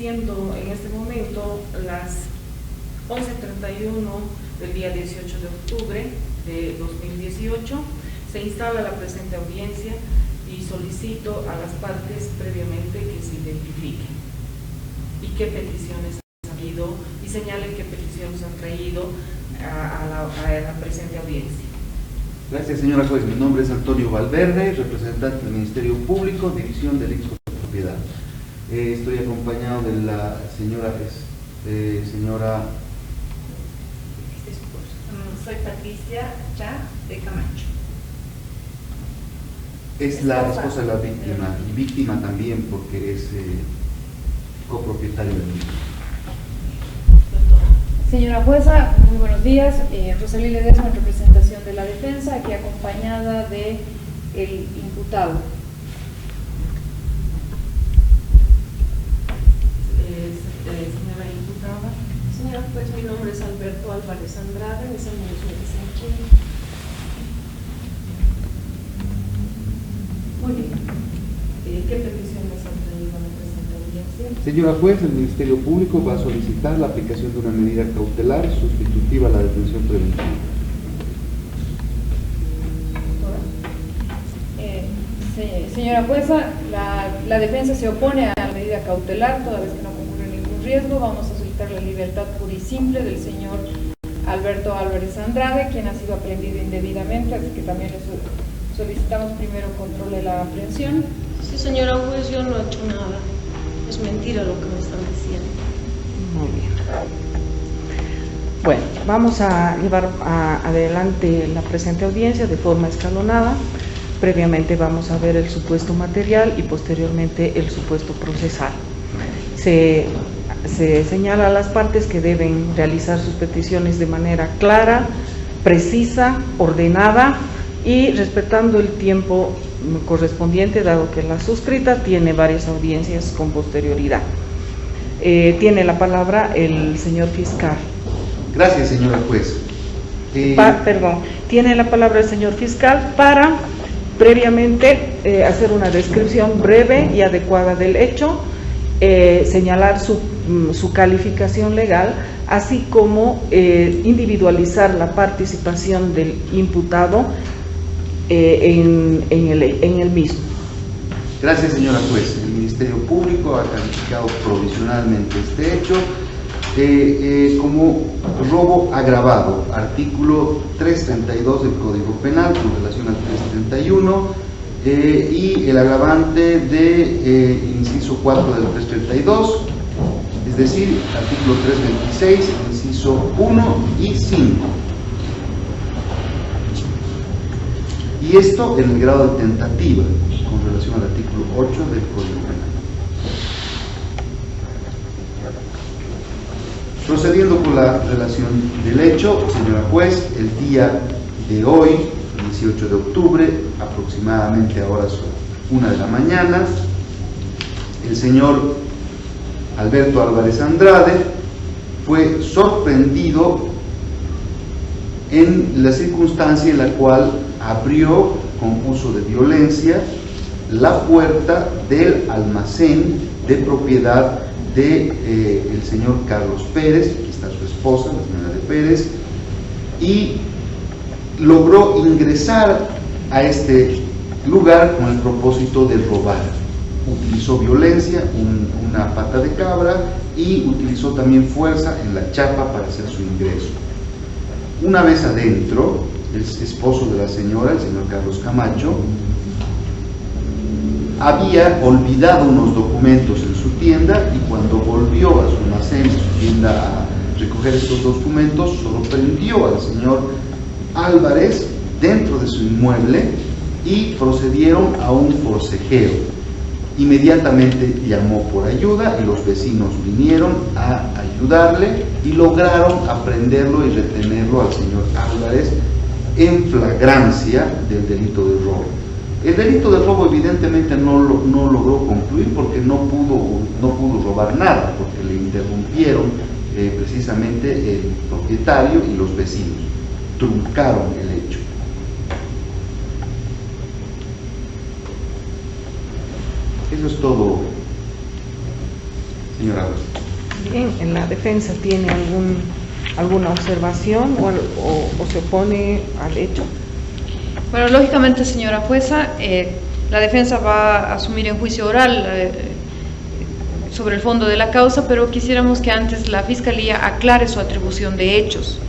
siendo en este momento las 11:31 del día 18 de octubre de 2018, se instala la presente audiencia y solicito a las partes previamente que se identifiquen y qué peticiones han habido y señalen qué peticiones han traído a la presente audiencia. Gracias, señora juez. Mi nombre es Antonio Valverde, representante del Ministerio Público, División de Delitos de Propiedad. Estoy acompañado de la señora Soy Patricia Chá de Camacho. Es la esposa de la víctima, y víctima también porque es copropietaria del mismo. Señora jueza, muy buenos días. Rosalía Ledesma, en representación de la defensa, aquí acompañada de el imputado. Señora imputada. Señora, pues mi nombre es Alberto Álvarez Andrade, mis amigos me dicen aquí. Muy bien. ¿Qué peticiones han traído a la presente audiencia? Señora juez, el Ministerio Público va a solicitar la aplicación de una medida cautelar sustitutiva a la detención preventiva. Señora jueza, la defensa se opone a la medida cautelar, toda vez que no concurre ningún riesgo. Vamos a solicitar la libertad pura y simple del señor Alberto Álvarez Andrade, quien ha sido aprehendido indebidamente, así que también solicitamos primero control de la aprehensión. Sí, señora juez, yo no he hecho nada. Es mentira lo que me están diciendo. Muy bien. Bueno, vamos a llevar adelante la presente audiencia de forma escalonada. Previamente vamos a ver el supuesto material y posteriormente el supuesto procesal. Se señala a las partes que deben realizar sus peticiones de manera clara, precisa, ordenada y respetando el tiempo correspondiente, dado que la suscrita tiene varias audiencias con posterioridad. Tiene la palabra el señor fiscal. Gracias, señora juez. Tiene la palabra el señor fiscal para previamente hacer una descripción breve y adecuada del hecho, señalar su calificación legal, así como individualizar la participación del imputado en el mismo. Gracias, señora juez. El Ministerio Público ha calificado provisionalmente este hecho como robo agravado, artículo 332 del Código Penal con relación al 331 y el agravante de inciso 4 del 332, es decir, artículo 326, inciso 1 y 5. Y esto en el grado de tentativa con relación al artículo 8 del Código Penal. Procediendo con la relación del hecho, señora juez, el día de hoy, 18 de octubre, aproximadamente a horas 1 de la mañana, el señor Alberto Álvarez Andrade fue sorprendido en la circunstancia en la cual abrió con uso de violencia la puerta del almacén de propiedad de el señor Carlos Pérez, aquí está su esposa, la señora de Pérez, y logró ingresar a este lugar con el propósito de robar. Utilizó violencia, una pata de cabra, y utilizó también fuerza en la chapa para hacer su ingreso. Una vez adentro, el esposo de la señora, el señor Carlos Camacho, había olvidado unos documentos en su tienda y cuando volvió a su almacén, su tienda, a recoger estos documentos, sorprendió al señor Álvarez dentro de su inmueble y procedieron a un forcejeo. Inmediatamente llamó por ayuda y los vecinos vinieron a ayudarle y lograron aprenderlo y retenerlo al señor Álvarez en flagrancia del delito de robo. El delito de robo evidentemente no logró concluir porque no pudo robar nada, porque le interrumpieron precisamente el propietario y los vecinos, truncaron el hecho. Eso es todo, señora juez. Bien, ¿en la defensa tiene alguna observación o se opone al hecho? Bueno, lógicamente, señora jueza, la defensa va a asumir en juicio oral sobre el fondo de la causa, pero quisiéramos que antes la Fiscalía aclare su atribución de hechos.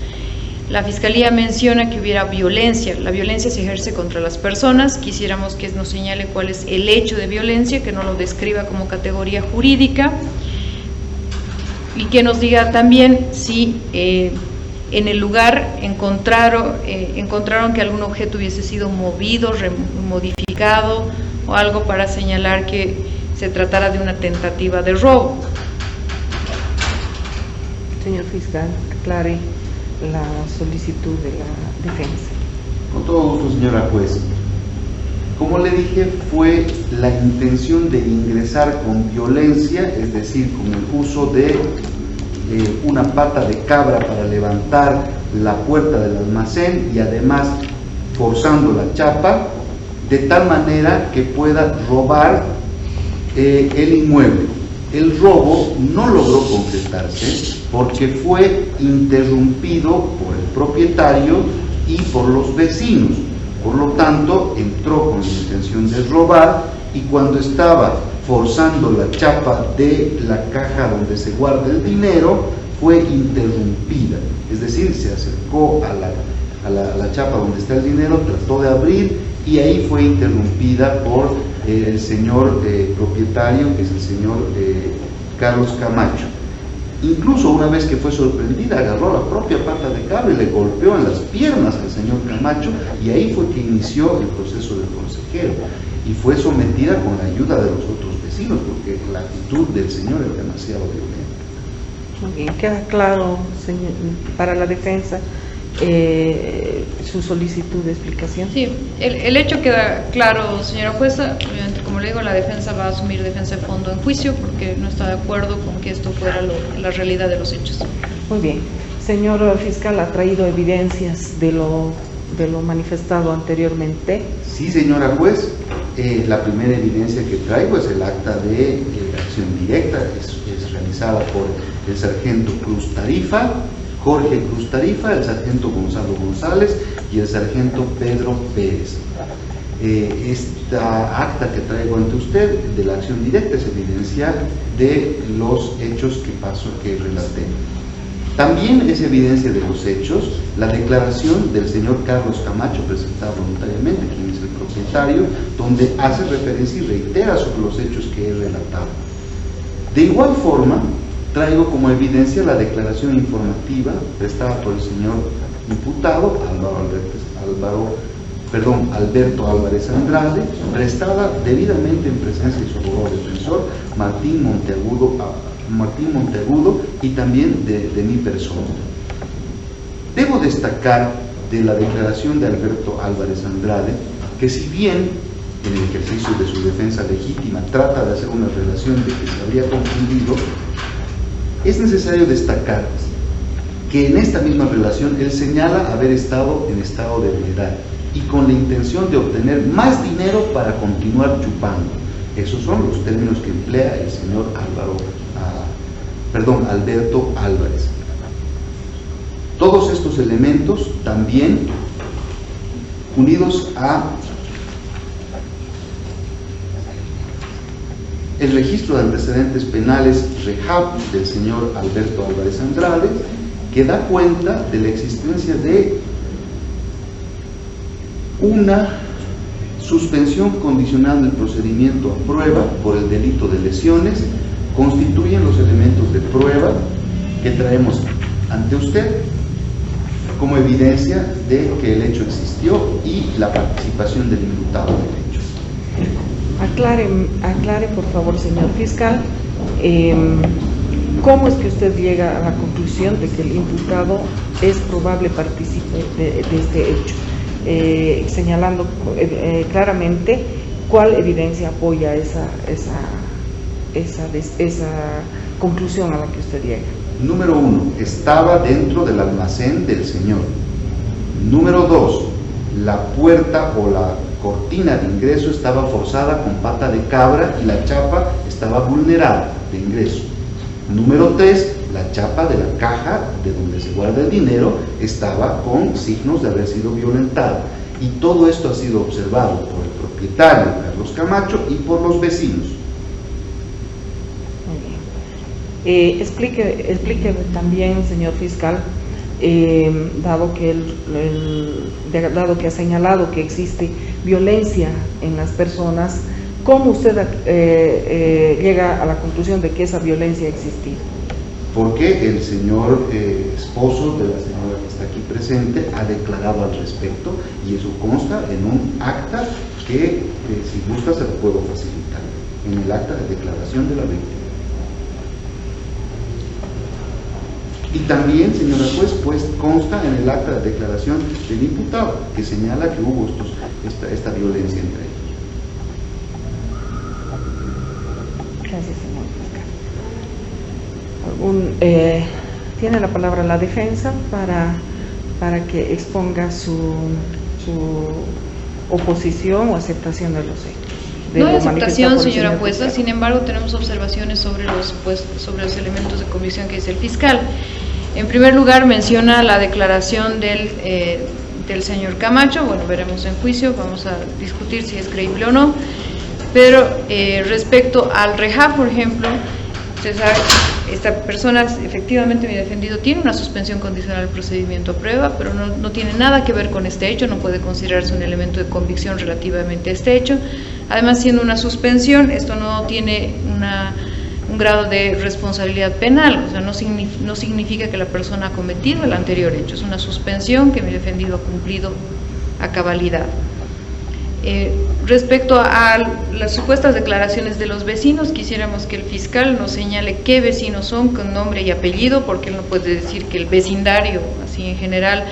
La Fiscalía menciona que hubiera violencia. La violencia se ejerce contra las personas. Quisiéramos que nos señale cuál es el hecho de violencia, que no lo describa como categoría jurídica, y que nos diga también si en el lugar encontraron que algún objeto hubiese sido movido, modificado o algo para señalar que se tratara de una tentativa de robo. Señor fiscal, aclare la solicitud de la defensa. Con todo gusto, señora juez. Como le dije, fue la intención de ingresar con violencia, es decir, con el uso de una pata de cabra para levantar la puerta del almacén y además forzando la chapa, de tal manera que pueda robar el inmueble. El robo no logró concretarse porque fue interrumpido por el propietario y por los vecinos. Por lo tanto, entró con la intención de robar y cuando estaba forzando la chapa de la caja donde se guarda el dinero, fue interrumpida. Es decir, se acercó a la chapa donde está el dinero, trató de abrir y ahí fue interrumpida por el señor propietario, que es el señor Carlos Camacho. Incluso una vez que fue sorprendida, agarró la propia pata de cabra y le golpeó en las piernas al señor Camacho, y ahí fue que inició el proceso del consejero y fue sometida con la ayuda de los otros vecinos, porque la actitud del señor es demasiado violenta. Muy bien, queda claro, señor, para la defensa su solicitud de explicación. Sí, el hecho queda claro, señora jueza. Obviamente, como le digo, la defensa va a asumir defensa de fondo en juicio porque no está de acuerdo con que esto fuera la realidad de los hechos. Muy bien. Señor fiscal, ¿ha traído evidencias de lo manifestado anteriormente? Sí, señora juez. La primera evidencia que traigo es el acta de acción directa, es realizada por el sargento Cruz Tarifa, Jorge Cruz Tarifa, el sargento Gonzalo González y el sargento Pedro Pérez. Esta acta que traigo ante usted de la acción directa es evidencia de los hechos que relaté. También es evidencia de los hechos la declaración del señor Carlos Camacho, presentada voluntariamente, quien es el propietario, donde hace referencia y reitera sobre los hechos que he relatado. De igual forma, traigo como evidencia la declaración informativa prestada por el señor imputado Alberto Álvarez Andrade, prestada debidamente en presencia de su abogado defensor Martín Monteagudo y también de mi persona. Debo destacar de la declaración de Alberto Álvarez Andrade que, si bien en el ejercicio de su defensa legítima trata de hacer una relación de que se habría confundido, es necesario destacar que en esta misma relación él señala haber estado en estado de ebriedad y con la intención de obtener más dinero para continuar chupando. Esos son los términos que emplea el señor Alberto Álvarez. Todos estos elementos también unidos a el registro de antecedentes penales REHAP del señor Alberto Álvarez Andrade, que da cuenta de la existencia de una suspensión condicional del procedimiento a prueba por el delito de lesiones, constituyen los elementos de prueba que traemos ante usted como evidencia de que el hecho existió y la participación del imputado en el hecho. Aclare, por favor, señor fiscal, ¿cómo es que usted llega a la conclusión de que el imputado es probable partícipe de este hecho? Señalando claramente cuál evidencia apoya esa conclusión a la que usted llega. Número 1, estaba dentro del almacén del señor. Número 2, la puerta o la cortina de ingreso estaba forzada con pata de cabra y la chapa estaba vulnerada de ingreso. Número 3, la chapa de la caja de donde se guarda el dinero estaba con signos de haber sido violentada. Y todo esto ha sido observado por el propietario, Carlos Camacho, y por los vecinos. Muy bien. Explique también, señor fiscal, dado que ha señalado que existe violencia en las personas, ¿cómo usted llega a la conclusión de que esa violencia ha existido? Porque el señor esposo de la señora que está aquí presente ha declarado al respecto, y eso consta en un acta que, si gusta, se lo puedo facilitar, en el acta de declaración de la víctima. Y también, señora juez, pues consta en el acta de declaración del imputado, que señala que hubo esta violencia entre ellos. Gracias, señor fiscal. Tiene la palabra la defensa para que exponga su oposición o aceptación de los hechos. No hay aceptación, señora jueza, sin embargo tenemos observaciones sobre los elementos de convicción que dice el fiscal. En primer lugar, menciona la declaración del señor Camacho. Bueno, veremos en juicio, vamos a discutir si es creíble o no, pero respecto al REJA, por ejemplo, usted sabe, esta persona, efectivamente mi defendido tiene una suspensión condicional del procedimiento a prueba, pero no tiene nada que ver con este hecho, no puede considerarse un elemento de convicción relativamente a este hecho. Además, siendo una suspensión, esto no tiene un grado de responsabilidad penal, o sea, no significa que la persona ha cometido el anterior hecho, es una suspensión que mi defendido ha cumplido a cabalidad. Respecto a las supuestas declaraciones de los vecinos, quisiéramos que el fiscal nos señale qué vecinos son con nombre y apellido, porque él no puede decir que el vecindario, así en general,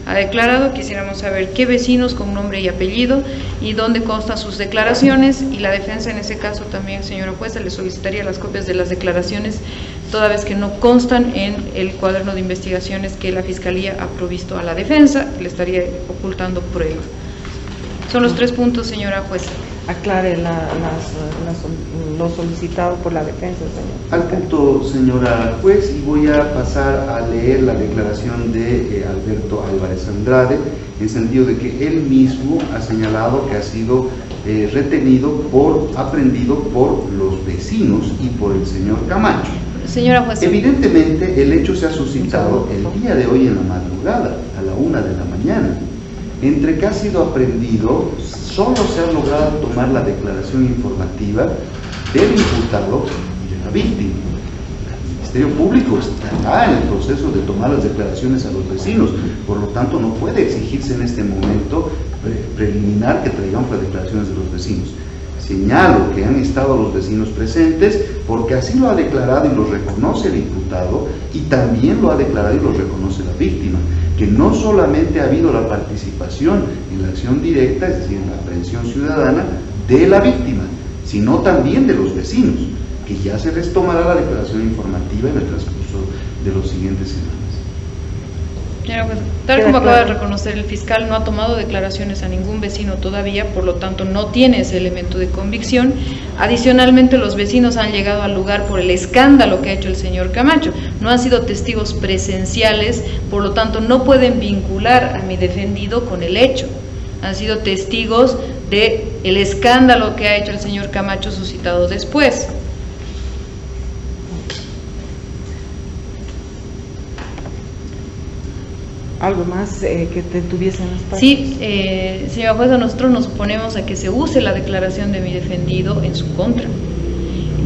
ha declarado. Quisiéramos saber qué vecinos con nombre y apellido y dónde constan sus declaraciones, y la defensa en ese caso también, señora jueza, le solicitaría las copias de las declaraciones, toda vez que no constan en el cuaderno de investigaciones que la Fiscalía ha provisto a la defensa, le estaría ocultando prueba. Son los 3 puntos, señora jueza. Aclare lo solicitado por la defensa, señor. Al punto, señora juez, y voy a pasar a leer la declaración de Alberto Álvarez Andrade, en sentido de que él mismo ha señalado que ha sido aprendido por los vecinos y por el señor Camacho. Señora jueza. Evidentemente, el hecho se ha suscitado el día de hoy en la madrugada, a la 1 de la mañana. Entre que ha sido aprendido, solo se ha logrado tomar la declaración informativa del imputado y de la víctima. El Ministerio Público estará en el proceso de tomar las declaraciones a los vecinos, por lo tanto no puede exigirse en este momento preliminar que traigamos las declaraciones de los vecinos. Señalo que han estado los vecinos presentes porque así lo ha declarado y lo reconoce el imputado, y también lo ha declarado y lo reconoce la víctima, que no solamente ha habido la participación en la acción directa, es decir, en la aprehensión ciudadana de la víctima, sino también de los vecinos, que ya se les tomará la declaración informativa en el transcurso de los siguientes semanas. Tal como acaba de reconocer el fiscal, no ha tomado declaraciones a ningún vecino todavía, por lo tanto no tiene ese elemento de convicción. Adicionalmente, los vecinos han llegado al lugar por el escándalo que ha hecho el señor Camacho, no han sido testigos presenciales, por lo tanto no pueden vincular a mi defendido con el hecho, han sido testigos del escándalo que ha hecho el señor Camacho suscitado después. ¿Algo más que te tuviesen las partes? Sí, señora jueza, nosotros nos oponemos a que se use la declaración de mi defendido en su contra.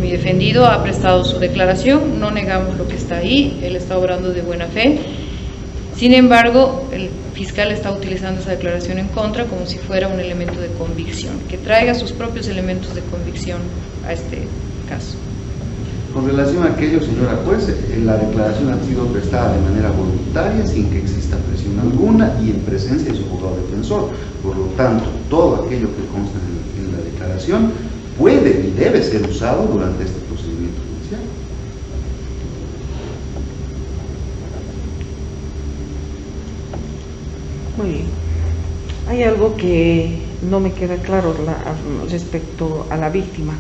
Mi defendido ha prestado su declaración, no negamos lo que está ahí, él está obrando de buena fe. Sin embargo, el fiscal está utilizando esa declaración en contra como si fuera un elemento de convicción, que traiga sus propios elementos de convicción a este caso. Con relación a aquello, señora juez, la declaración ha sido prestada de manera voluntaria, sin que exista presión alguna y en presencia de su abogado defensor. Por lo tanto, todo aquello que consta en la declaración puede y debe ser usado durante este procedimiento judicial. Muy bien. Hay algo que no me queda claro respecto a la víctima.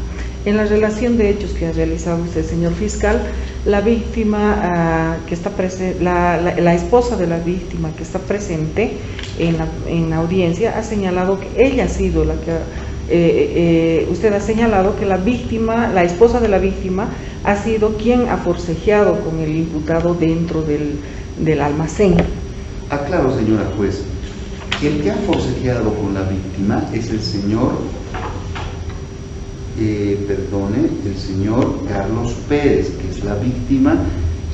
En la relación de hechos que ha realizado usted, señor fiscal, la víctima que está presente, la esposa de la víctima que está presente en la audiencia ha señalado que ella ha sido la que, usted ha señalado que la víctima, la esposa de la víctima, ha sido quien ha forcejeado con el imputado dentro del almacén. Aclaro, señora juez, el que ha forcejeado con la víctima es el señor, el señor Carlos Pérez, que es la víctima,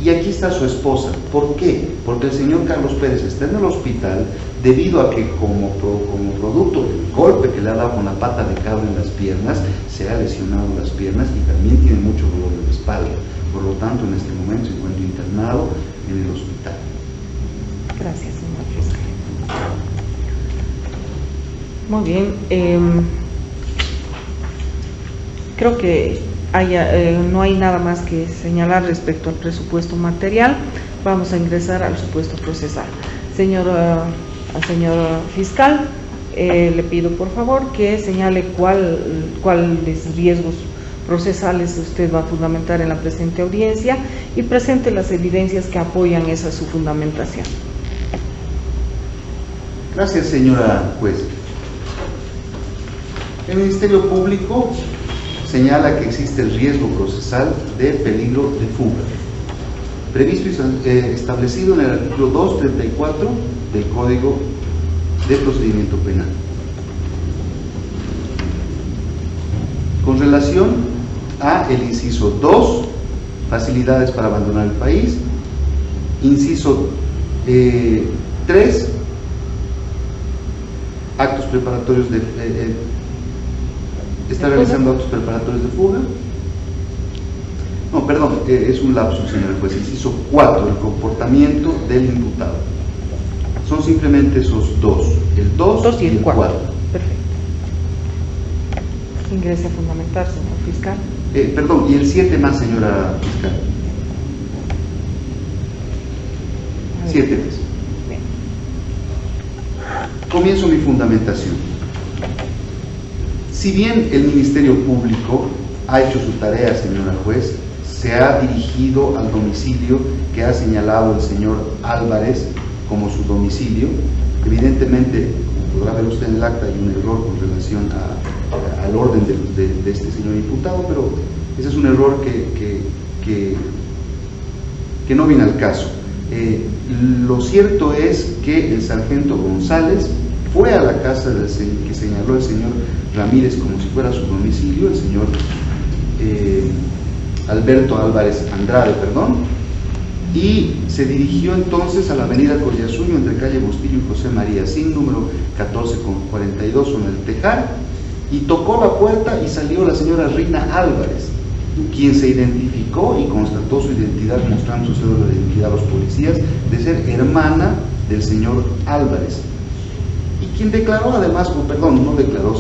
y aquí está su esposa. ¿Por qué? Porque el señor Carlos Pérez está en el hospital debido a que como producto del golpe que le ha dado con la pata de cabra en las piernas, se ha lesionado las piernas y también tiene mucho dolor de la espalda. Por lo tanto, en este momento se encuentra internado en el hospital. Gracias, señor fiscal. Muy bien. Creo que no hay nada más que señalar respecto al presupuesto material. Vamos a ingresar al supuesto procesal. Señor fiscal, le pido por favor que señale cuáles riesgos procesales usted va a fundamentar en la presente audiencia y presente las evidencias que apoyan esa su fundamentación. Gracias, señora juez. El Ministerio Público señala que existe el riesgo procesal de peligro de fuga, previsto y establecido en el artículo 234 del Código de Procedimiento Penal. Con relación a el inciso 2, facilidades para abandonar el país, inciso 3, actos preparatorios de ¿está realizando actos preparatorios de fuga? No, perdón, es un lapsus, señor juez. Inciso 4, el comportamiento del imputado. Son simplemente esos dos, el 2 y el 4. Perfecto. Ingrese a fundamentar, señor fiscal. Perdón, y el 7 más, señora fiscal. 7 más. Bien. Comienzo mi fundamentación. Si bien el Ministerio Público ha hecho su tarea, señora juez, se ha dirigido al domicilio que ha señalado el señor Álvarez como su domicilio, evidentemente, como podrá ver usted en el acta, hay un error con relación al orden de este señor imputado, pero ese es un error que no viene al caso. Lo cierto es que el sargento González fue a la casa que señaló el señor Ramírez como si fuera su domicilio, el señor Alberto Álvarez Andrade, y se dirigió entonces a la avenida Collasuyo entre calle Bustillo y José María Sin, número 1442, en el Tejar, y tocó la puerta y salió la señora Rina Álvarez, quien se identificó y constató su identidad, mostrando su cédula de identidad a los policías, de ser hermana del señor Álvarez. Y quien declaró además,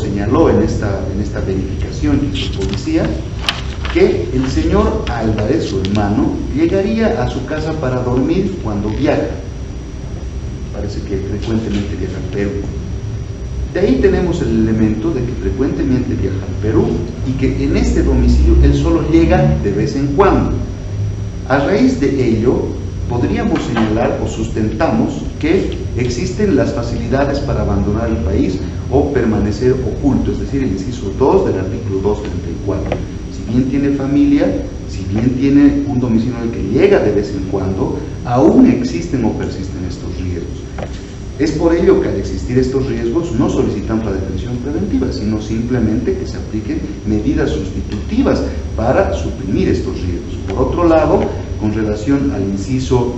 señaló en esta verificación que hizo policía, que el señor Álvarez, su hermano, llegaría a su casa para dormir cuando viaja. Parece que frecuentemente viaja al Perú. De ahí tenemos el elemento de que frecuentemente viaja al Perú y que en este domicilio él solo llega de vez en cuando. A raíz de ello, podríamos señalar o sustentamos que existen las facilidades para abandonar el país o permanecer oculto, es decir, el inciso 2 del artículo 234. Si bien tiene familia, si bien tiene un domicilio en el que llega de vez en cuando, aún existen o persisten estos riesgos. Es por ello que al existir estos riesgos no solicitamos la detención preventiva, sino simplemente que se apliquen medidas sustitutivas para suprimir estos riesgos. Por otro lado, con relación al inciso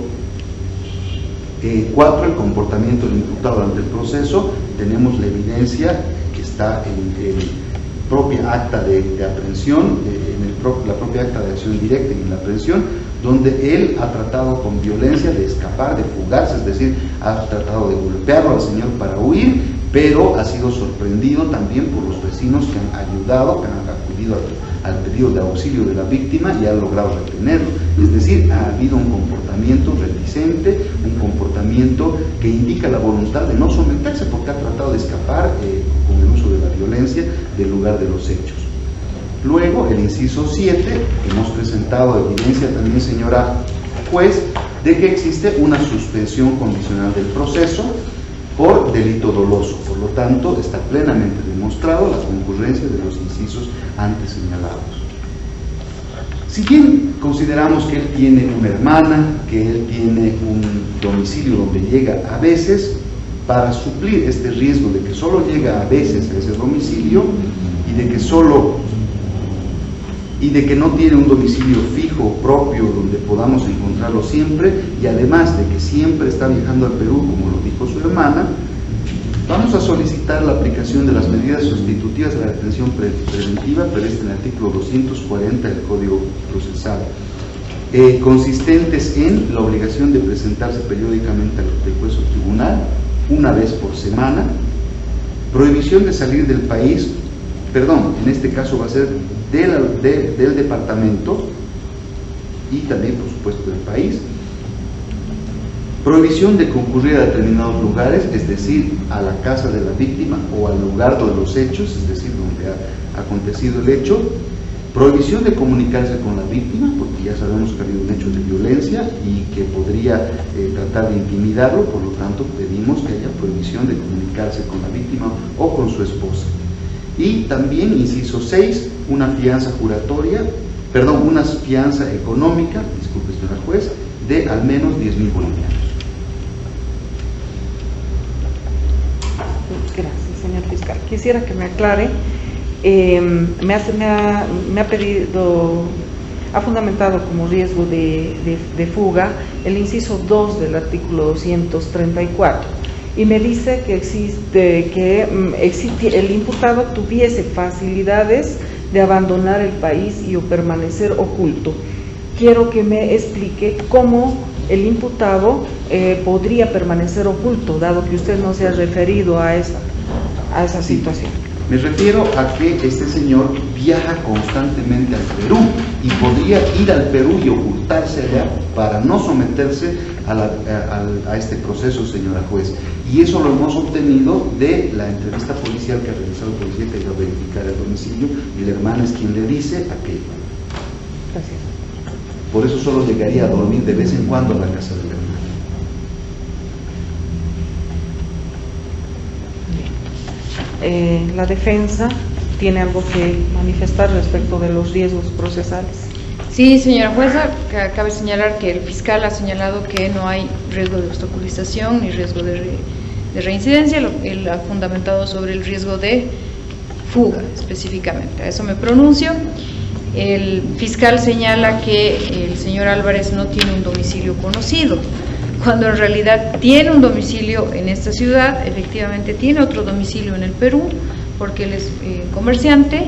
4, el comportamiento del imputado durante el proceso, tenemos la evidencia que está en el propia acta de aprehensión, la propia acta de acción directa en la aprehensión, donde él ha tratado con violencia de escapar, de fugarse, es decir, ha tratado de golpearlo al señor para huir, pero ha sido sorprendido también por los vecinos que han ayudado, que han acudido al pedido de auxilio de la víctima y han logrado retenerlo. Es decir, ha habido un comportamiento reticente, un comportamiento que indica la voluntad de no someterse, porque ha tratado de escapar con el uso de la violencia del lugar de los hechos. Luego, el inciso 7, hemos presentado evidencia también, señora juez, de que existe una suspensión condicional del proceso por delito doloso. Por lo tanto, está plenamente demostrado la concurrencia de los incisos antes señalados. Si bien consideramos que él tiene una hermana, que él tiene un domicilio donde llega a veces, para suplir este riesgo de que solo llega a veces a ese domicilio y de que no tiene un domicilio fijo propio donde podamos encontrarlo siempre, y además de que siempre está viajando al Perú, como lo dijo su hermana, vamos a solicitar la aplicación de las medidas sustitutivas de la detención preventiva prevista en el artículo 240 del Código Procesal, consistentes en la obligación de presentarse periódicamente al juez o tribunal, una vez por semana, prohibición de salir del país, en este caso va a ser del departamento y también, por supuesto, del país, prohibición de concurrir a determinados lugares, es decir, a la casa de la víctima o al lugar de los hechos, es decir, donde ha acontecido el hecho, prohibición de comunicarse con la víctima, porque ya sabemos que ha habido un hecho de violencia y que podría tratar de intimidarlo, por lo tanto pedimos que haya prohibición de comunicarse con la víctima o con su esposa. Y también, inciso 6, una fianza una fianza económica, disculpe señora juez, de al menos 10.000 bolivianos. Gracias, señor fiscal. Quisiera que me aclare, ha fundamentado como riesgo de fuga el inciso 2 del artículo 234 y me dice que el imputado tuviese facilidades de abandonar el país y o permanecer oculto. Quiero que me explique cómo el imputado podría permanecer oculto, dado que usted no se ha referido a esa situación. Me refiero a que este señor viaja constantemente al Perú y podría ir al Perú y ocultarse allá para no someterse a este proceso, señora juez. Y eso lo hemos obtenido de la entrevista policial que ha realizado el policía que ha ido a verificar el domicilio, y la hermana es quien le dice aquello. Gracias. Por eso solo llegaría a dormir de vez en cuando a la casa de la hermana. La defensa tiene algo que manifestar respecto de los riesgos procesales. Sí, señora jueza, cabe señalar que el fiscal ha señalado que no hay riesgo de obstaculización ni riesgo de reincidencia. Él ha fundamentado sobre el riesgo de fuga específicamente. A eso me pronuncio. El fiscal señala que el señor Álvarez no tiene un domicilio conocido, cuando en realidad tiene un domicilio en esta ciudad, efectivamente tiene otro domicilio en el Perú, porque él es comerciante,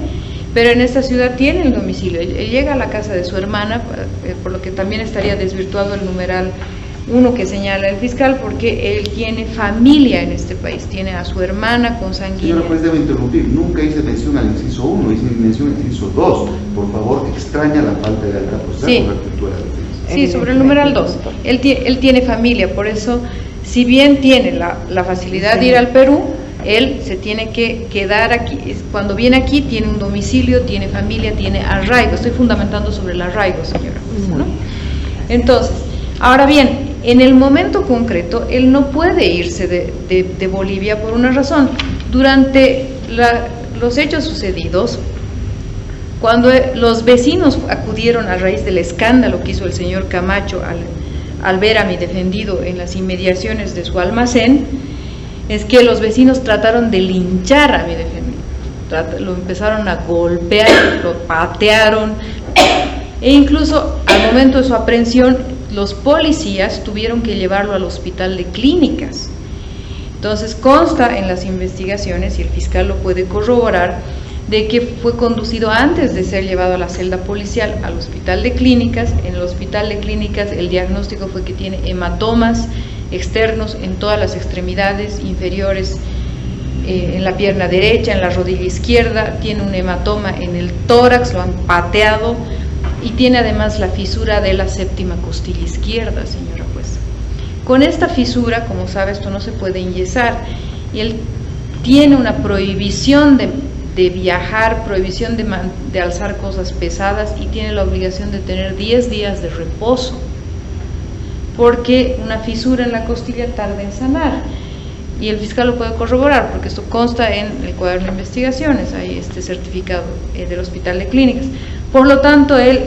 pero en esta ciudad tiene el domicilio. Él llega a la casa de su hermana, por lo que también estaría desvirtuado el numeral 1 que señala el fiscal, porque él tiene familia en este país, tiene a su hermana consanguínea. Señora juez, debo interrumpir, nunca hice mención al inciso 1, hice mención al inciso 2. Por favor, extraña la falta de lealtad procesal Sí. con la cultura de defensa. Sí, sobre el numeral 2. Él tiene familia, por eso, si bien tiene la facilidad de ir al Perú, él se tiene que quedar aquí. Cuando viene aquí, tiene un domicilio, tiene familia, tiene arraigo. Estoy fundamentando sobre el arraigo, señora juez, ¿no? Entonces, ahora bien, en el momento concreto, él no puede irse de Bolivia por una razón. Durante los hechos sucedidos, cuando los vecinos acudieron a raíz del escándalo que hizo el señor Camacho al ver a mi defendido en las inmediaciones de su almacén, es que los vecinos trataron de linchar a mi defendido. Lo empezaron a golpear, lo patearon, e incluso al momento de su aprehensión, los policías tuvieron que llevarlo al hospital de clínicas. Entonces consta en las investigaciones, y el fiscal lo puede corroborar, de que fue conducido antes de ser llevado a la celda policial al hospital de clínicas. En el hospital de clínicas el diagnóstico fue que tiene hematomas externos en todas las extremidades inferiores, en la pierna derecha, en la rodilla izquierda, tiene un hematoma en el tórax, lo han pateado, y tiene además la fisura de la séptima costilla izquierda, señora jueza. Con esta fisura, como sabe, esto no se puede enyesar, y él tiene una prohibición de viajar, prohibición de alzar cosas pesadas y tiene la obligación de tener 10 días de reposo, porque una fisura en la costilla tarda en sanar. Y el fiscal lo puede corroborar, porque esto consta en el cuaderno de investigaciones, hay este certificado del Hospital de Clínicas. Por lo tanto, él,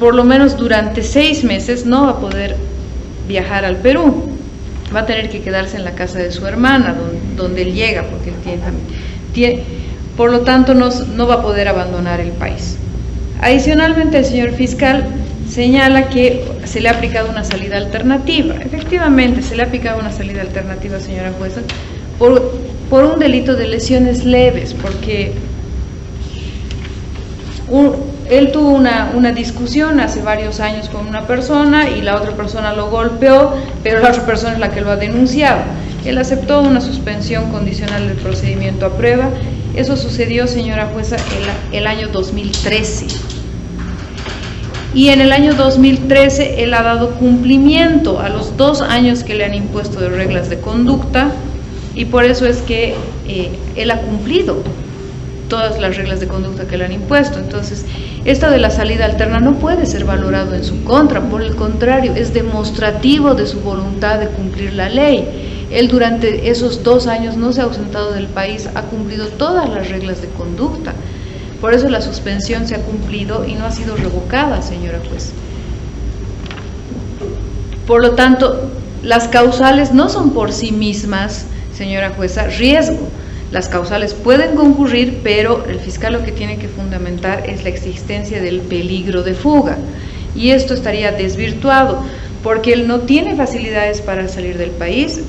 por lo menos durante 6 meses, no va a poder viajar al Perú, va a tener que quedarse en la casa de su hermana, donde él llega, porque él tiene familia. Por lo tanto, no va a poder abandonar el país. Adicionalmente, el señor fiscal señala que se le ha aplicado una salida alternativa. Efectivamente, se le ha aplicado una salida alternativa, señora jueza, por un delito de lesiones leves, porque él tuvo una discusión hace varios años con una persona y la otra persona lo golpeó, pero la otra persona es la que lo ha denunciado. Él aceptó una suspensión condicional del procedimiento a prueba. Eso sucedió, señora jueza, el año 2013. Y en el año 2013 él ha dado cumplimiento a los 2 años que le han impuesto de reglas de conducta, y por eso es que él ha cumplido todas las reglas de conducta que le han impuesto. Entonces, esto de la salida alterna no puede ser valorado en su contra, por el contrario, es demostrativo de su voluntad de cumplir la ley. Él durante esos 2 años no se ha ausentado del país, ha cumplido todas las reglas de conducta. Por eso la suspensión se ha cumplido y no ha sido revocada, señora juez. Por lo tanto, las causales no son por sí mismas, señora jueza, riesgo. Las causales pueden concurrir, pero el fiscal lo que tiene que fundamentar es la existencia del peligro de fuga. Y esto estaría desvirtuado, porque él no tiene facilidades para salir del país,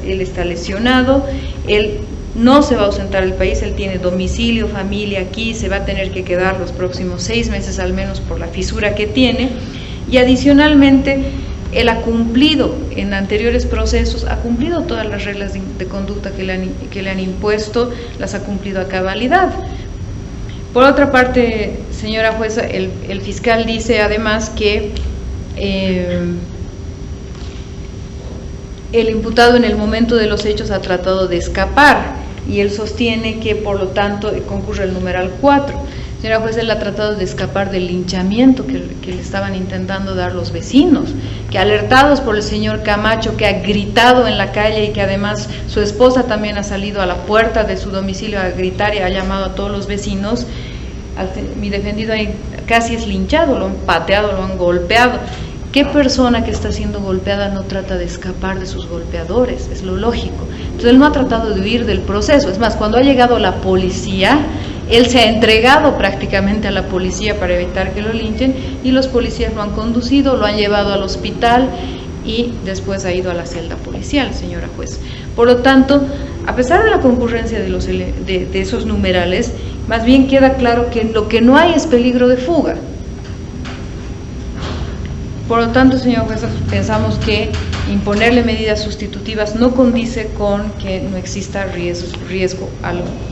él está lesionado, él no se va a ausentar del país, él tiene domicilio, familia aquí, se va a tener que quedar los próximos 6 meses al menos por la fisura que tiene, y adicionalmente él ha cumplido en anteriores procesos, ha cumplido todas las reglas de conducta que le han impuesto, las ha cumplido a cabalidad. Por otra parte, señora jueza, el fiscal dice además que el imputado en el momento de los hechos ha tratado de escapar, y él sostiene que por lo tanto concurre el numeral 4. Señora jueza, él ha tratado de escapar del linchamiento que le estaban intentando dar los vecinos, que alertados por el señor Camacho, que ha gritado en la calle y que además su esposa también ha salido a la puerta de su domicilio a gritar y ha llamado a todos los vecinos, mi defendido ahí casi es linchado, lo han pateado, lo han golpeado. ¿Qué persona que está siendo golpeada no trata de escapar de sus golpeadores? Es lo lógico. Entonces él no ha tratado de huir del proceso. Es más, cuando ha llegado la policía, él se ha entregado prácticamente a la policía para evitar que lo linchen, y los policías lo han conducido, lo han llevado al hospital y después ha ido a la celda policial, señora juez. Por lo tanto, a pesar de la concurrencia de esos numerales, más bien queda claro que lo que no hay es peligro de fuga. Por lo tanto, señor juez, pensamos que imponerle medidas sustitutivas no condice con que no exista riesgo,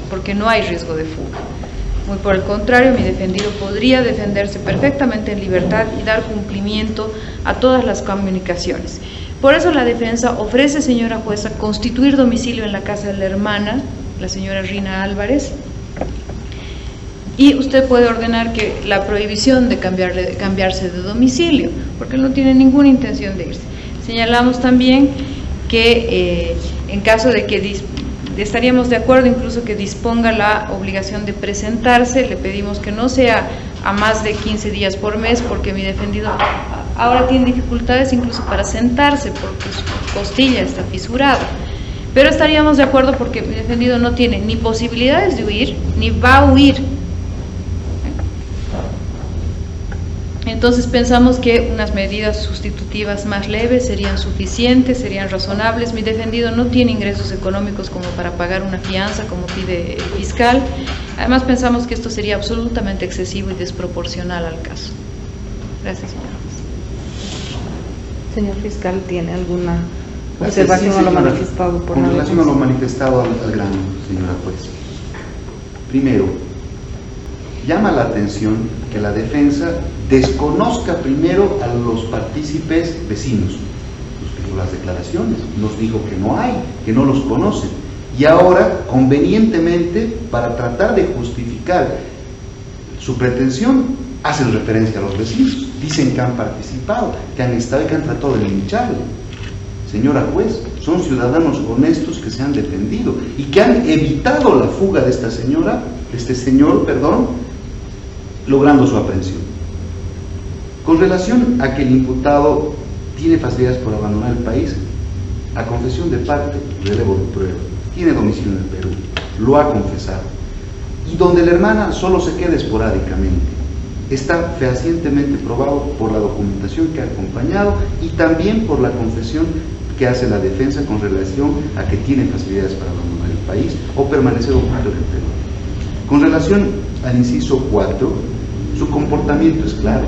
porque no hay riesgo de fuga. Muy por el contrario, mi defendido podría defenderse perfectamente en libertad y dar cumplimiento a todas las comunicaciones. Por eso la defensa ofrece, señora jueza, constituir domicilio en la casa de la hermana, la señora Rina Álvarez, y usted puede ordenar que la prohibición de cambiarse de domicilio, porque él no tiene ninguna intención de irse. Señalamos también que en caso de que estaríamos de acuerdo incluso que disponga la obligación de presentarse, le pedimos que no sea a más de 15 días por mes, porque mi defendido ahora tiene dificultades incluso para sentarse porque su costilla está fisurada. Pero estaríamos de acuerdo porque mi defendido no tiene ni posibilidades de huir, ni va a huir. Entonces pensamos que unas medidas sustitutivas más leves serían suficientes, serían razonables. Mi defendido no tiene ingresos económicos como para pagar una fianza como pide el fiscal. Además pensamos que esto sería absolutamente excesivo y desproporcional al caso. Gracias, señora juez. Señor fiscal, ¿tiene alguna observación a lo manifestado por Con relación a lo manifestado al grano, señora juez? Primero, llama la atención que la defensa desconozca primero a los partícipes vecinos. Nos pidió las declaraciones, nos dijo que no hay, que no los conocen. Y ahora, convenientemente, para tratar de justificar su pretensión, hacen referencia a los vecinos, dicen que han participado, que han estado y que han tratado de lincharle. Señora juez, son ciudadanos honestos que se han defendido y que han evitado la fuga de esta señora, de este señor, perdón, logrando su aprehensión. Con relación a que el imputado tiene facilidades por abandonar el país, a confesión de parte, relevo de prueba, tiene domicilio en el Perú, lo ha confesado, y donde la hermana solo se queda esporádicamente, está fehacientemente probado por la documentación que ha acompañado y también por la confesión que hace la defensa con relación a que tiene facilidades para abandonar el país o permanecer oculto en el Perú. Con relación al inciso 4, su comportamiento es claro.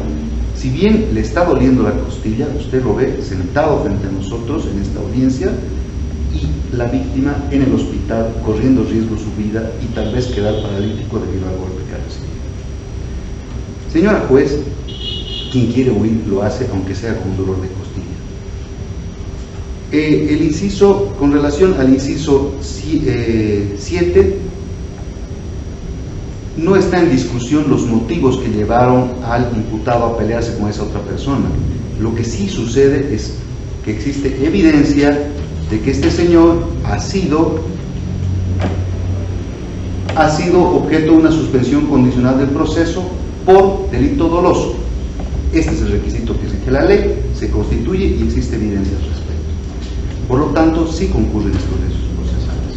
Si bien le está doliendo la costilla, usted lo ve sentado frente a nosotros en esta audiencia y la víctima en el hospital corriendo riesgo su vida y tal vez quedar paralítico debido al golpe que ha recibido. Señora juez, quien quiere huir lo hace aunque sea con dolor de costilla. El inciso, con relación al inciso 7, no está en discusión los motivos que llevaron al imputado a pelearse con esa otra persona. Lo que sí sucede es que existe evidencia de que este señor ha sido objeto de una suspensión condicional del proceso por delito doloso. Este es el requisito que exige la ley, se constituye y existe evidencia al respecto. Por lo tanto, sí concurren estos derechos procesales.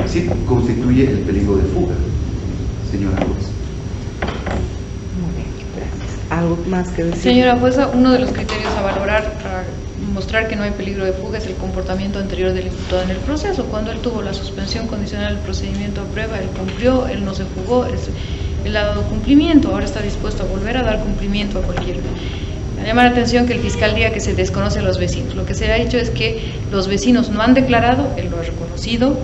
Sí constituye el peligro de fuga, señora juez. Muy bien, gracias. ¿Algo más que decir? Señora jueza, uno de los criterios a valorar para mostrar que no hay peligro de fuga es el comportamiento anterior del imputado en el proceso. Cuando él tuvo la suspensión condicional del procedimiento a prueba, él cumplió, él no se fugó, él ha dado cumplimiento, ahora está dispuesto a volver a dar cumplimiento a cualquier. Me llama la atención que el fiscal diga que se desconoce a los vecinos. Lo que se ha dicho es que los vecinos no han declarado, él lo ha reconocido,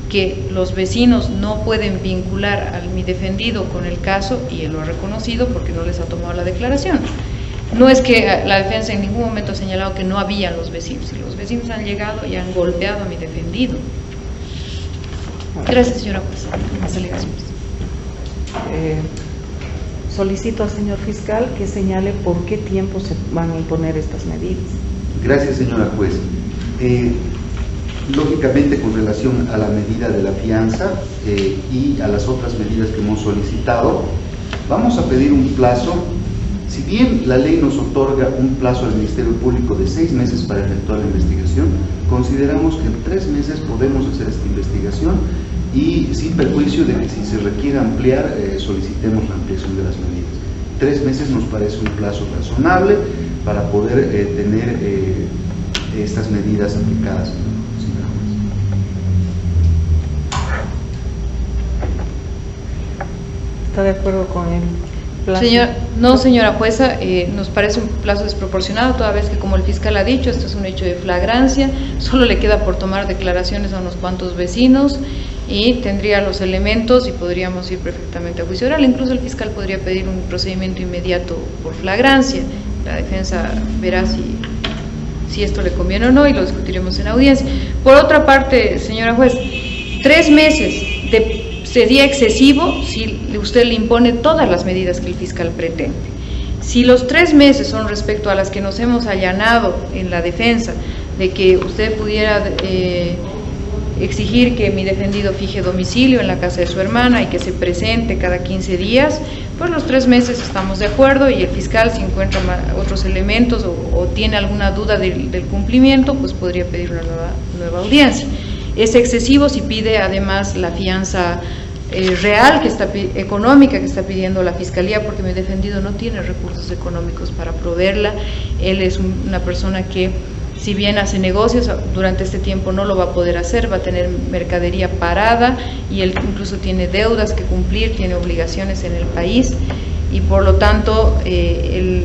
que los vecinos no pueden vincular a mi defendido con el caso y él lo ha reconocido porque no les ha tomado la declaración. No es que la defensa en ningún momento ha señalado que no había los vecinos, y los vecinos han llegado y han golpeado a mi defendido. Gracias, señora jueza. Más alegaciones. Solicito al señor fiscal que señale por qué tiempo se van a imponer estas medidas. Gracias, señora juez. Lógicamente, con relación a la medida de la fianza y a las otras medidas que hemos solicitado, vamos a pedir un plazo. Si bien la ley nos otorga un plazo al Ministerio Público de 6 meses para efectuar la investigación, consideramos que en 3 meses podemos hacer esta investigación y sin perjuicio de que si se requiere ampliar, solicitemos la ampliación de las medidas. 3 meses nos parece un plazo razonable para poder tener estas medidas aplicadas. ¿Está de acuerdo con el plazo? Señora jueza, nos parece un plazo desproporcionado, toda vez que, como el fiscal ha dicho, esto es un hecho de flagrancia, solo le queda por tomar declaraciones a unos cuantos vecinos y tendría los elementos y podríamos ir perfectamente a juicio oral. Incluso el fiscal podría pedir un procedimiento inmediato por flagrancia. La defensa verá si esto le conviene o no y lo discutiremos en audiencia. Por otra parte, señora juez, 3 meses sería excesivo si usted le impone todas las medidas que el fiscal pretende. Si los 3 meses son respecto a las que nos hemos allanado en la defensa, de que usted pudiera exigir que mi defendido fije domicilio en la casa de su hermana y que se presente cada 15 días, pues los 3 meses estamos de acuerdo, y el fiscal, si encuentra otros elementos o tiene alguna duda del cumplimiento, pues podría pedir una nueva audiencia. Es excesivo si pide además la fianza real, económica que está pidiendo la Fiscalía, porque mi defendido no tiene recursos económicos para proveerla. Él es una persona que, si bien hace negocios, durante este tiempo no lo va a poder hacer, va a tener mercadería parada y él incluso tiene deudas que cumplir, tiene obligaciones en el país y por lo tanto él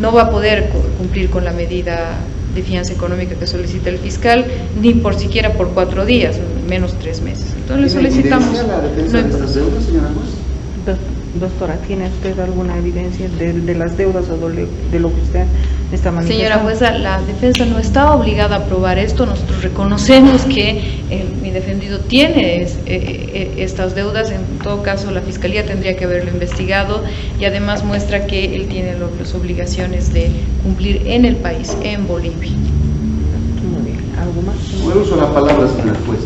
no va a poder cumplir con la medida de fianza económica que solicita el fiscal, ni por siquiera por 4 días, menos 3 meses. Entonces le solicitamos. ¿Tiene evidencia la defensa de estas deudas, señora juez? Doctora, ¿tiene usted alguna evidencia de las deudas o de lo que usted esta manifestación. Señora jueza, la defensa no está obligada a probar esto. Nosotros reconocemos que mi defendido tiene estas deudas. En todo caso, la Fiscalía tendría que haberlo investigado y además muestra que él tiene las obligaciones de cumplir en el país, en Bolivia. Muy bien. ¿Algo más? No uso la palabra, señor juez.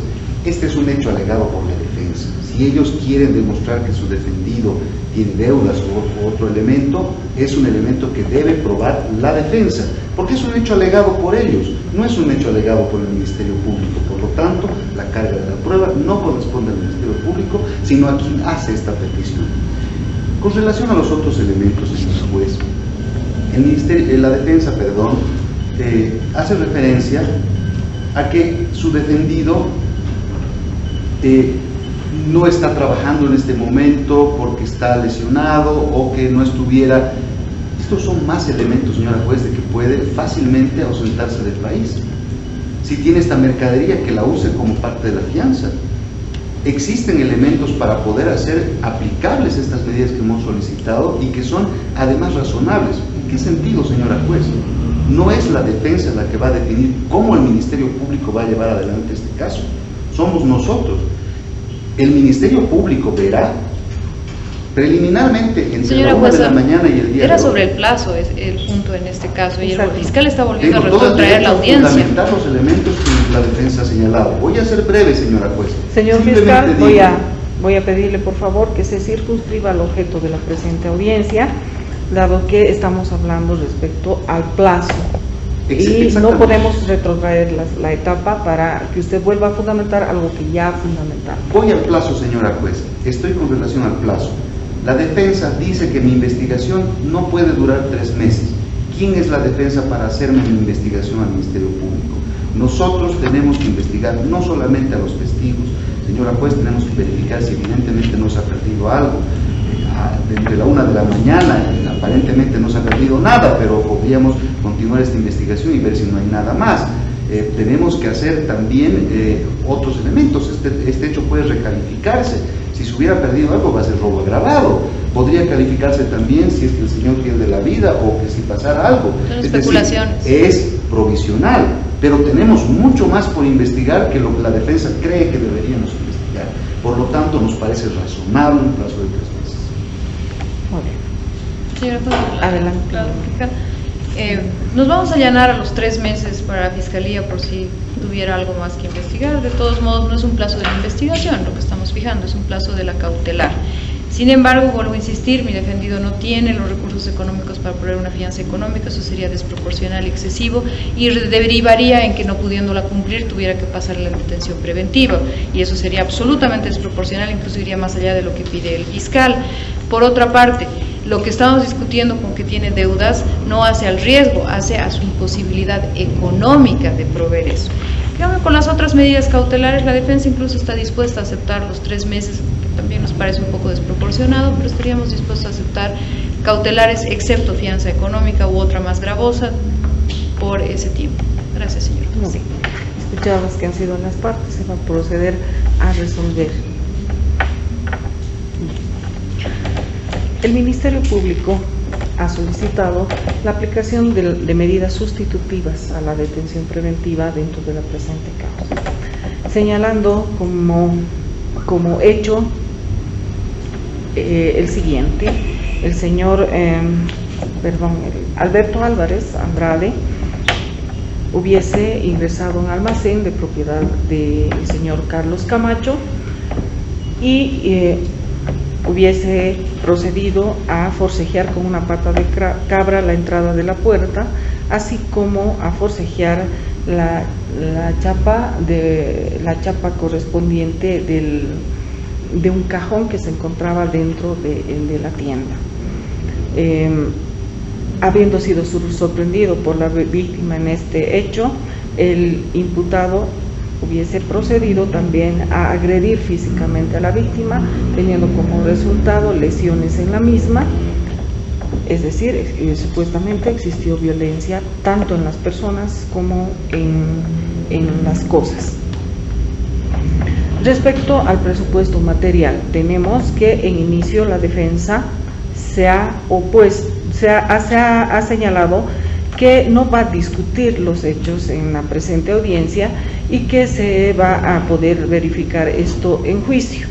Este es un hecho alegado por la defensa. Si ellos quieren demostrar que su defendido tiene deudas o otro elemento, es un elemento que debe probar la defensa, porque es un hecho alegado por ellos, no es un hecho alegado por el Ministerio Público. Por lo tanto, la carga de la prueba no corresponde al Ministerio Público, sino a quien hace esta petición. Con relación a los otros elementos, señor juez, la defensa, hace referencia a que su defendido no está trabajando en este momento porque está lesionado o que no estuviera. Estos son más elementos, señora juez, de que puede fácilmente ausentarse del país. Si tiene esta mercadería, que la use como parte de la fianza. Existen elementos para poder hacer aplicables estas medidas que hemos solicitado y que son además razonables. ¿En qué sentido, señora juez? No es la defensa la que va a definir cómo el Ministerio Público va a llevar adelante este caso. Somos nosotros. El Ministerio Público verá preliminarmente entre Señora la 1 de jueza, la mañana y el día era de hoy. sobre el plazo es el punto en este caso, y el Exacto. fiscal está volviendo Tengo a todo el retrotraer la derecho a audiencia. fundamentar los elementos que la defensa ha señalado. Voy a ser breve, señora juez. Señor Simplemente fiscal, digo, voy a pedirle por favor que se circunscriba al objeto de la presente audiencia, dado que estamos hablando respecto al plazo. Y no exactamente. podemos retrotraer la etapa para que usted vuelva a fundamentar algo que ya ha fundamentado. Voy al plazo, señora juez. Estoy con relación al plazo. La defensa dice que mi investigación no puede durar 3 meses. ¿Quién es la defensa para hacerme mi investigación al Ministerio Público? Nosotros tenemos que investigar no solamente a los testigos, señora juez, tenemos que verificar si evidentemente no se ha perdido algo. Entre la 1 de la mañana aparentemente no se ha perdido nada, pero podríamos continuar esta investigación y ver si no hay nada más. Tenemos que hacer también otros elementos. Este hecho puede recalificarse. Si se hubiera perdido algo, va a ser robo agravado. Podría calificarse también si es que el señor pierde la vida o que si pasara algo. Son Es especulaciones. decir, es provisional, pero tenemos mucho más por investigar que lo que la defensa cree que deberíamos investigar. Por lo tanto, nos parece razonable un plazo de 3 meses. Muy bien. Señora jueza, Adelante. Nos vamos a allanar a los 3 meses para la Fiscalía por si tuviera algo más que investigar. De todos modos, no es un plazo de la investigación lo que estamos fijando, es un plazo de la cautelar. Sin embargo, vuelvo a insistir, mi defendido no tiene los recursos económicos para poner una fianza económica, eso sería desproporcional y excesivo, y derivaría en que no pudiéndola cumplir tuviera que pasarle la detención preventiva, y eso sería absolutamente desproporcional, incluso iría más allá de lo que pide el fiscal. Por otra parte, lo que estamos discutiendo con que tiene deudas no hace al riesgo, hace a su imposibilidad económica de proveer eso. Con las otras medidas cautelares, la defensa incluso está dispuesta a aceptar los 3 meses, que también nos parece un poco desproporcionado, pero estaríamos dispuestos a aceptar cautelares excepto fianza económica u otra más gravosa por ese tiempo. Gracias, señor. Muy bien. Escuchadas que han sido las partes, se va a proceder a resolver. El Ministerio Público ha solicitado la aplicación de medidas sustitutivas a la detención preventiva dentro de la presente causa, señalando como hecho el siguiente: el señor Alberto Álvarez Andrade hubiese ingresado a un almacén de propiedad del señor Carlos Camacho y hubiese procedido a forcejear con una pata de cabra la entrada de la puerta, así como a forcejear la chapa correspondiente de un cajón que se encontraba dentro de la tienda. Habiendo sido sorprendido por la víctima en este hecho, el imputado hubiese procedido también a agredir físicamente a la víctima, teniendo como resultado lesiones en la misma, es decir, supuestamente existió violencia tanto en las personas como en las cosas. Respecto al presupuesto material, tenemos que en inicio la defensa ha señalado que no va a discutir los hechos en la presente audiencia y que se va a poder verificar esto en juicio.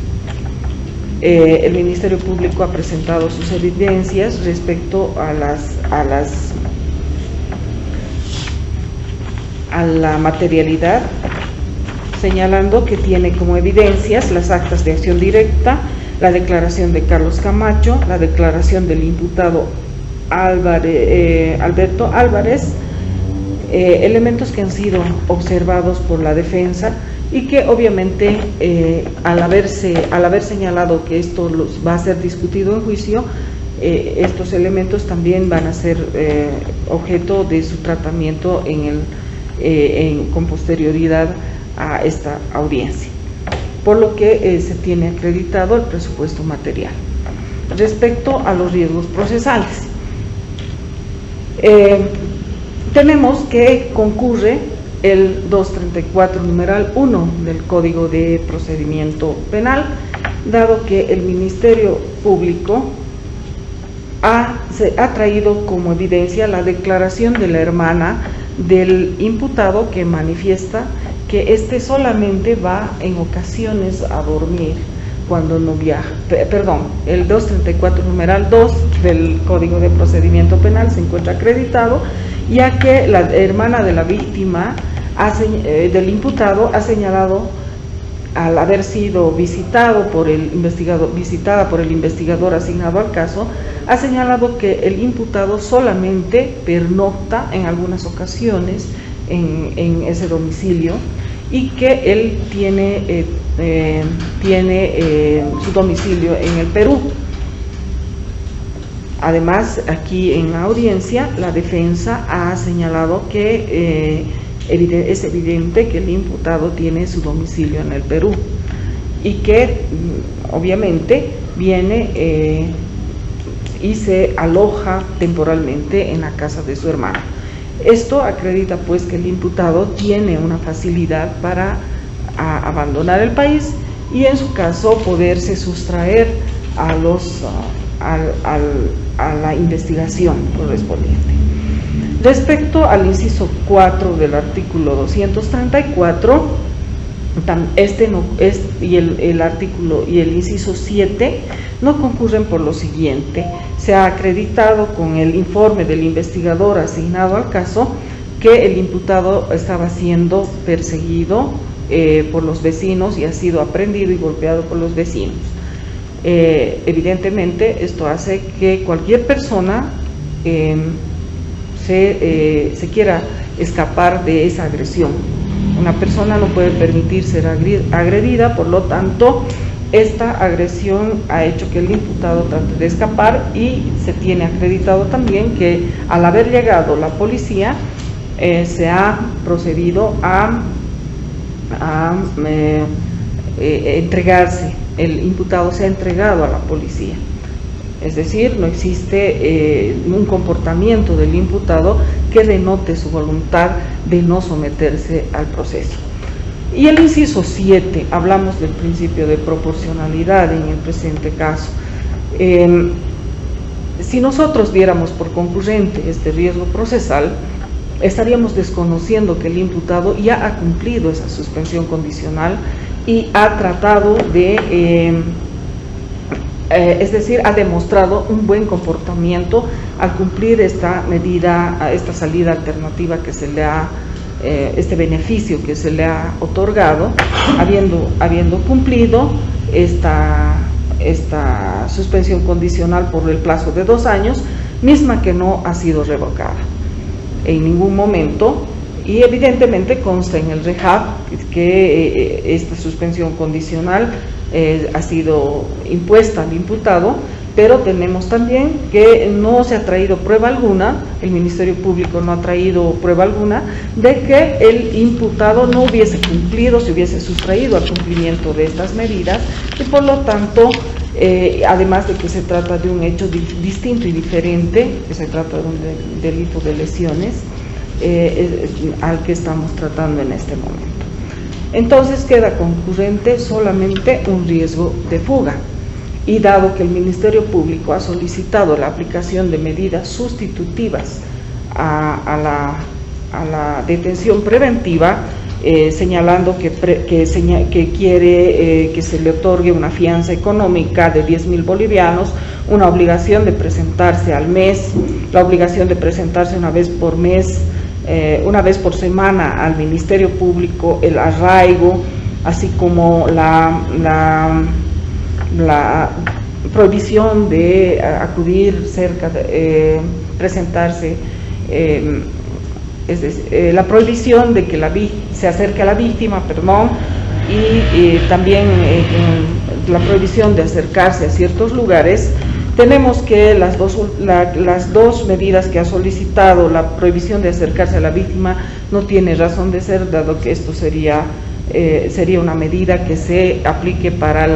El Ministerio Público ha presentado sus evidencias respecto a la materialidad, señalando que tiene como evidencias las actas de acción directa, la declaración de Carlos Camacho, la declaración del imputado Alberto Álvarez, elementos que han sido observados por la defensa y que obviamente al haber señalado que esto va a ser discutido en juicio, estos elementos también van a ser objeto de su tratamiento con posterioridad a esta audiencia, por lo que se tiene acreditado el presupuesto material. Respecto a los riesgos procesales, tenemos que concurre el 234 numeral 1 del Código de Procedimiento Penal, dado que el Ministerio Público ha traído como evidencia la declaración de la hermana del imputado, que manifiesta que éste solamente va en ocasiones a dormir cuando no viaja. Perdón, el 234 numeral 2 del Código de Procedimiento Penal se encuentra acreditado, ya que la hermana de la víctima del imputado ha señalado, al haber sido visitada por el investigador asignado al caso, ha señalado que el imputado solamente pernocta en algunas ocasiones en ese domicilio y que él tiene su domicilio en el Perú. Además, aquí en la audiencia, la defensa ha señalado que es evidente que el imputado tiene su domicilio en el Perú y que obviamente viene y se aloja temporalmente en la casa de su hermano. Esto acredita pues que el imputado tiene una facilidad para abandonar el país y en su caso poderse sustraer a la investigación correspondiente. Respecto al inciso 4 del artículo 234, el artículo y el inciso 7 no concurren por lo siguiente: se ha acreditado con el informe del investigador asignado al caso que el imputado estaba siendo perseguido por los vecinos y ha sido aprehendido y golpeado por los vecinos. Evidentemente esto hace que cualquier persona se quiera escapar de esa agresión. Una persona no puede permitir ser agredida, por lo tanto esta agresión ha hecho que el imputado trate de escapar, y se tiene acreditado también que al haber llegado la policía se ha procedido a entregarse. El imputado se ha entregado a la policía, es decir, no existe un comportamiento del imputado que denote su voluntad de no someterse al proceso. Y el inciso 7, hablamos del principio de proporcionalidad en el presente caso. Si nosotros diéramos por concurrente este riesgo procesal, estaríamos desconociendo que el imputado ya ha cumplido esa suspensión condicional y ha tratado de, es decir, ha demostrado un buen comportamiento al cumplir esta medida, esta salida alternativa que se le ha, este beneficio que se le ha otorgado, habiendo cumplido esta suspensión condicional por el plazo de 2 años, misma que no ha sido revocada en ningún momento. Y evidentemente consta en el REHAB que esta suspensión condicional ha sido impuesta al imputado, pero tenemos también que no se ha traído prueba alguna, el Ministerio Público no ha traído prueba alguna de que el imputado no hubiese cumplido, se hubiese sustraído al cumplimiento de estas medidas, y por lo tanto, además de que se trata de un hecho distinto y diferente, que se trata de un delito de lesiones, al que estamos tratando en este momento. Entonces queda concurrente solamente un riesgo de fuga, y dado que el Ministerio Público ha solicitado la aplicación de medidas sustitutivas a la detención preventiva, señalando que quiere que se le otorgue una fianza económica de 10.000 bolivianos, una obligación de presentarse al mes, la obligación de presentarse una vez por mes, una vez por semana al Ministerio Público, el arraigo, así como la prohibición de acudir cerca, presentarse, es decir, la prohibición de que se acerque a la víctima, y también la prohibición de acercarse a ciertos lugares. Tenemos que las dos medidas que ha solicitado, la prohibición de acercarse a la víctima, no tiene razón de ser, dado que esto sería una medida que se aplique para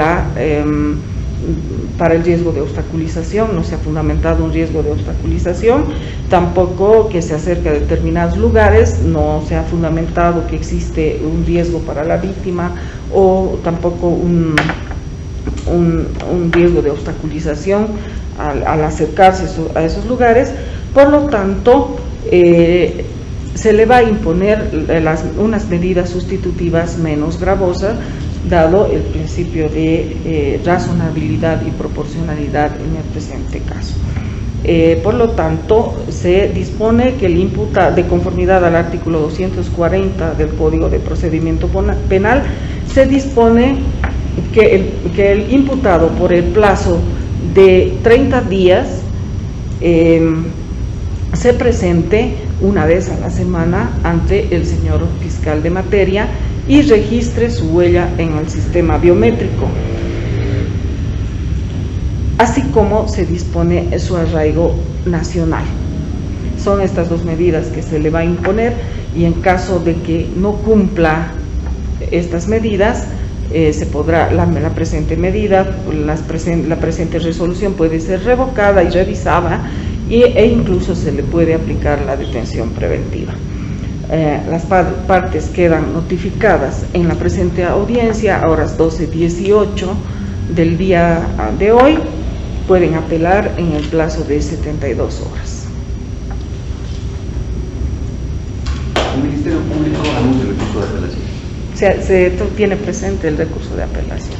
el riesgo de obstaculización. No se ha fundamentado un riesgo de obstaculización, tampoco que se acerque a determinados lugares, no se ha fundamentado que existe un riesgo para la víctima, o tampoco un riesgo de obstaculización al acercarse a esos lugares. Por lo tanto, se le va a imponer unas medidas sustitutivas menos gravosas, dado el principio de razonabilidad y proporcionalidad en el presente caso. Por lo tanto, se dispone que el imputado, de conformidad al artículo 240 del Código de Procedimiento Penal, se dispone que el imputado, por el plazo de 30 días, se presente una vez a la semana ante el señor fiscal de materia y registre su huella en el sistema biométrico, así como se dispone su arraigo nacional. Son estas dos medidas que se le va a imponer, y en caso de que no cumpla estas medidas, se podrá, la presente medida, la presente resolución puede ser revocada y revisada, e incluso se le puede aplicar la detención preventiva. Las partes quedan notificadas en la presente audiencia a horas 12:18 del día de hoy. Pueden apelar en el plazo de 72 horas. El Ministerio Público anuncia el recurso de apelación. Se tiene presente el recurso de apelación.